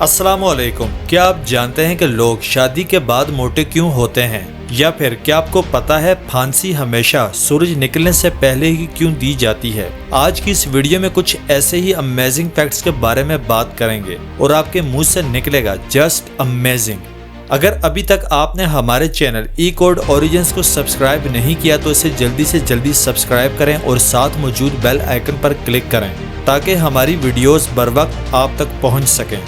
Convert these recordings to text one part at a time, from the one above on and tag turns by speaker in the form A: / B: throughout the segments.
A: अस्सलाम वालेकुम। क्या आप जानते हैं कि लोग शादी के बाद मोटे क्यों होते हैं? या फिर क्या आपको पता है फांसी हमेशा सूरज निकलने से पहले ही क्यों दी जाती है? आज की इस वीडियो में कुछ ऐसे ही अमेजिंग फैक्ट्स के बारे में बात करेंगे और आपके मुंह से निकलेगा जस्ट अमेजिंग। अगर अभी तक आपने हमारे चैनल ई कोड ओरिजिन्स को सब्सक्राइब नहीं किया तो इसे जल्दी से जल्दी सब्सक्राइब करें और साथ मौजूद बेल आइकन पर क्लिक करें ताकि हमारी वीडियोस बर वक्त आप तक पहुंच सकें।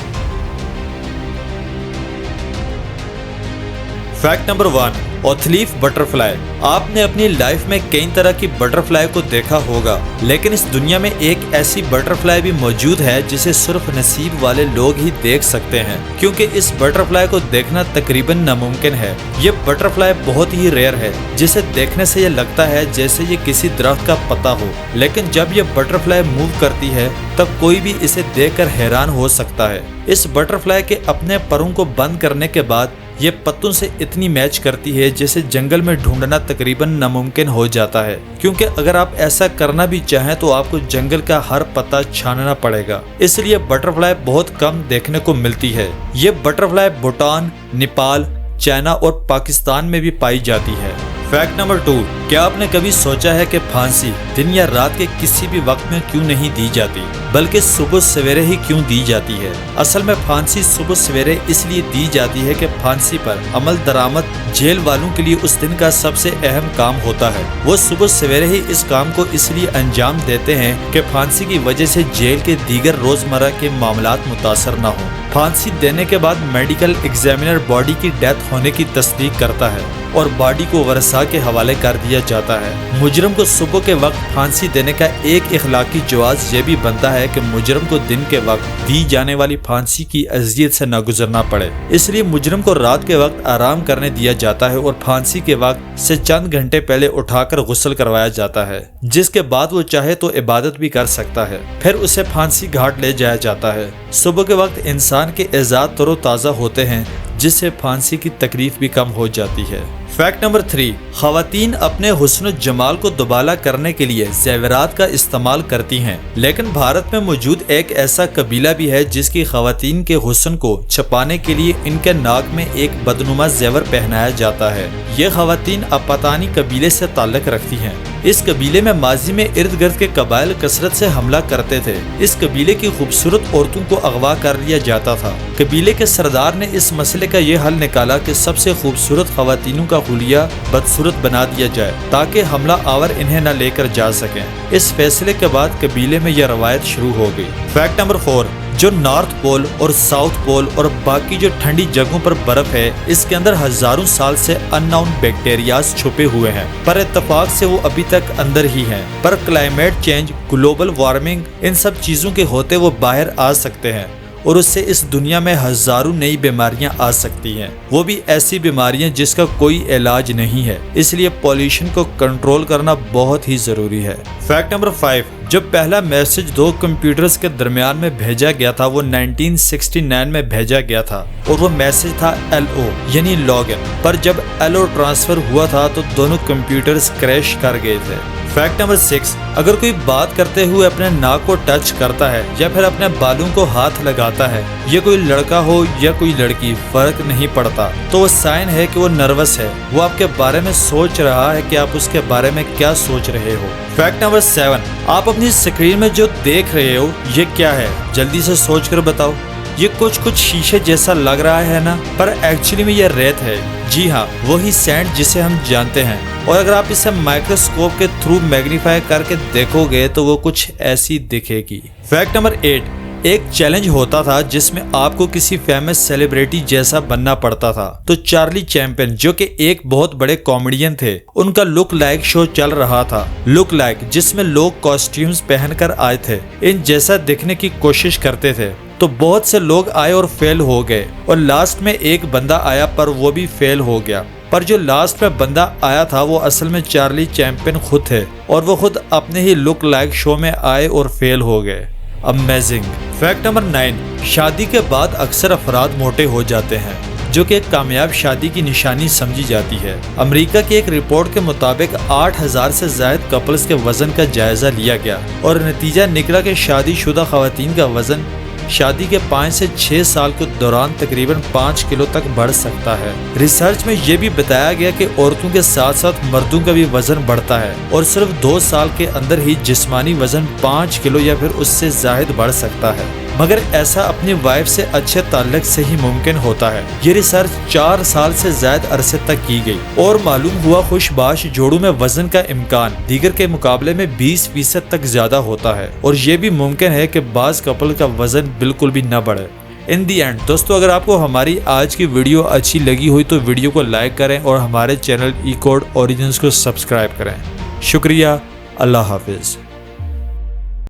A: Fact number 1, oakleaf butterfly. आपने अपनी लाइफ में कई तरह की बटरफ्लाई को देखा होगा, लेकिन इस दुनिया में एक ऐसी बटरफ्लाई भी मौजूद है जिसे सिर्फ नसीब वाले लोग ही देख सकते हैं, क्योंकि इस बटरफ्लाई को देखना तकरीबन नामुमकिन है। ये बटरफ्लाई बहुत ही रेयर है, जिसे देखने से ये लगता है जैसे ये किसी दरख्त का पत्ता हो, लेकिन जब ये बटरफ्लाई मूव करती है तब कोई भी इसे देखकर हैरान हो सकता है। इस बटरफ्लाई के अपने परों को बंद करने के बाद ये पत्तों से इतनी मैच करती है जैसे जंगल में ढूंढना तकरीबन नामुमकिन हो जाता है, क्योंकि अगर आप ऐसा करना भी चाहें तो आपको जंगल का हर पत्ता छानना पड़ेगा। इसलिए बटरफ्लाई बहुत कम देखने को मिलती है। ये बटरफ्लाई भूटान, नेपाल, चाइना और पाकिस्तान में भी पाई जाती है। फैक्ट नंबर 2, क्या आपने कभी सोचा है कि फांसी दिन या रात के किसी भी वक्त में क्यों नहीं दी जाती, बल्कि सुबह सवेरे ही क्यों दी जाती है? असल में फांसी सुबह सवेरे इसलिए दी जाती है कि फांसी पर अमल दरामद जेल वालों के लिए उस दिन का सबसे अहम काम होता है। वो सुबह सवेरे ही इस काम को इसलिए अंजाम देते हैं कि फांसी की वजह से जेल के दीगर रोजमर्रा के मामलात मुतासर न हो। फांसी देने के बाद मेडिकल एग्जामिनर बॉडी की डेथ होने की तस्दीक करता है और बॉडी को वरसा के हवाले कर दिया जाता है। मुजरम को सुबह के वक्त फांसी देने का एक इखलाकी जवाज ये भी बनता है कि मुजरम को दिन के वक्त दी जाने वाली फांसी की अजियत से न गुजरना पड़े। इसलिए मुजरम को रात के वक्त आराम करने दिया जाता है और फांसी के वक्त से चंद घंटे पहले उठाकर गुस्ल करवाया जाता है, जिसके बाद वो चाहे तो इबादत भी कर सकता है। फिर उसे फांसी घाट ले जाया जाता है। सुबह के वक्त इंसान के एजाज तरोताज़ा होते हैं, जिससे फांसी की तकलीफ भी कम हो जाती है। फैक्ट नंबर 3, खवातीन अपने हुस्न जमाल को दुबाला करने के लिए ज़ेवरात का इस्तेमाल करती हैं, लेकिन भारत में मौजूद एक ऐसा कबीला भी है जिसकी खवातीन के हुस्न को छुपाने के लिए इनके नाक में एक बदनुमा ज़ेवर पहनाया जाता है। ये खवातीन अपतानी कबीले से ताल्लुक़ रखती हैं। इस कबीले में माजी में इर्द गिर्द के कबाइल कसरत से हमला करते थे। इस कबीले की खूबसूरत औरतों को अगवा कर लिया जाता था। कबीले के सरदार ने इस मसले का ये हल निकाला कि सबसे खूबसूरत खवातीनों का हुलिया बदसूरत बना दिया जाए ताकि हमला आवर इन्हें न लेकर जा सकें। इस फैसले के बाद कबीले में यह रवायत शुरू हो गई। फैक्ट नंबर 4, जो नॉर्थ पोल और साउथ पोल और बाकी जो ठंडी जगहों पर बर्फ है, इसके अंदर हजारों साल से अननोन बैक्टीरियाज छुपे हुए हैं, पर इत्तेफाक से वो अभी तक अंदर ही हैं। पर क्लाइमेट चेंज, ग्लोबल वार्मिंग, इन सब चीजों के होते वो बाहर आ सकते हैं और उससे इस दुनिया में हजारों नई बीमारियां आ सकती हैं, वो भी ऐसी बीमारियां जिसका कोई इलाज नहीं है। इसलिए पॉल्यूशन को कंट्रोल करना बहुत ही जरूरी है। फैक्ट नंबर 5, जब पहला मैसेज 2 कंप्यूटर्स के दरमियान में भेजा गया था वो 1969 में भेजा गया था और वो मैसेज था LO यानी लॉगिन। पर जब LO ट्रांसफर हुआ था तो दोनों कंप्यूटर्स क्रैश कर गए थे। फैक्ट नंबर 6, अगर कोई बात करते हुए अपने नाक को टच करता है या फिर अपने बालों को हाथ लगाता है, ये कोई लड़का हो या कोई लड़की फर्क नहीं पड़ता, तो वो साइन है कि वो नर्वस है, वो आपके बारे में सोच रहा है कि आप उसके बारे में क्या सोच रहे हो। फैक्ट नंबर 7, आप अपनी स्क्रीन में जो देख रहे हो ये क्या है? जल्दी से सोच कर बताओ। ये कुछ शीशे जैसा लग रहा है ना, पर एक्चुअली में ये रेत है। जी हाँ, वही सैंड जिसे हम जानते हैं। और अगर आप इसे माइक्रोस्कोप के थ्रू मैग्नीफाई करके देखोगे तो वो कुछ ऐसी दिखेगी। फैक्ट नंबर 8, एक चैलेंज होता था जिसमें आपको किसी फेमस सेलिब्रिटी जैसा बनना पड़ता था। तो चार्ली चैंपियन, जो कि एक बहुत बड़े कॉमेडियन थे, उनका लुक लाइक शो चल रहा था। लुक लाइक, जिसमें लोग कॉस्ट्यूम्स पहनकर आए थे, इन जैसा दिखने की कोशिश करते थे। तो बहुत से लोग आए और फेल हो गए और लास्ट में एक बंदा आया पर वो भी फेल हो गया। पर जो लास्ट में बंदा आया था वो असल में चार्ली चैंपियन खुद थे और वो खुद अपने ही लुक लाइक शो में आए और फेल हो गए। अमेजिंग। फैक्ट नंबर 9, शादी के बाद अक्सर अफराद मोटे हो जाते हैं, जो कि एक कामयाब शादी की निशानी समझी जाती है। अमेरिका की एक रिपोर्ट के मुताबिक 8000 से ज्यादा कपल्स के वजन का जायजा लिया गया और नतीजा निकला कि शादीशुदा खवातीन का वजन शादी के 5 से 6 साल के दौरान तकरीबन 5 किलो तक बढ़ सकता है। रिसर्च में ये भी बताया गया कि औरतों के साथ साथ मर्दों का भी वजन बढ़ता है और सिर्फ 2 साल के अंदर ही जिस्मानी वजन 5 किलो या फिर उससे ज़ायद बढ़ सकता है, मगर ऐसा अपनी वाइफ से अच्छे ताल्लुक से ही मुमकिन होता है। ये रिसर्च 4 साल से ज्यादा अरसे तक की गई और मालूम हुआ खुशबाश जोड़ों में वजन का इम्कान दीगर के मुकाबले में 20% तक ज्यादा होता है और ये भी मुमकिन है कि बाज कपल का वजन बिल्कुल भी न बढ़े। इन दी एंड दोस्तों, अगर आपको हमारी आज की वीडियो अच्छी लगी हुई तो वीडियो को लाइक करें और हमारे चैनल ई कोड ओरिजिन्स को सब्सक्राइब करें। शुक्रिया। अल्लाह हाफिज।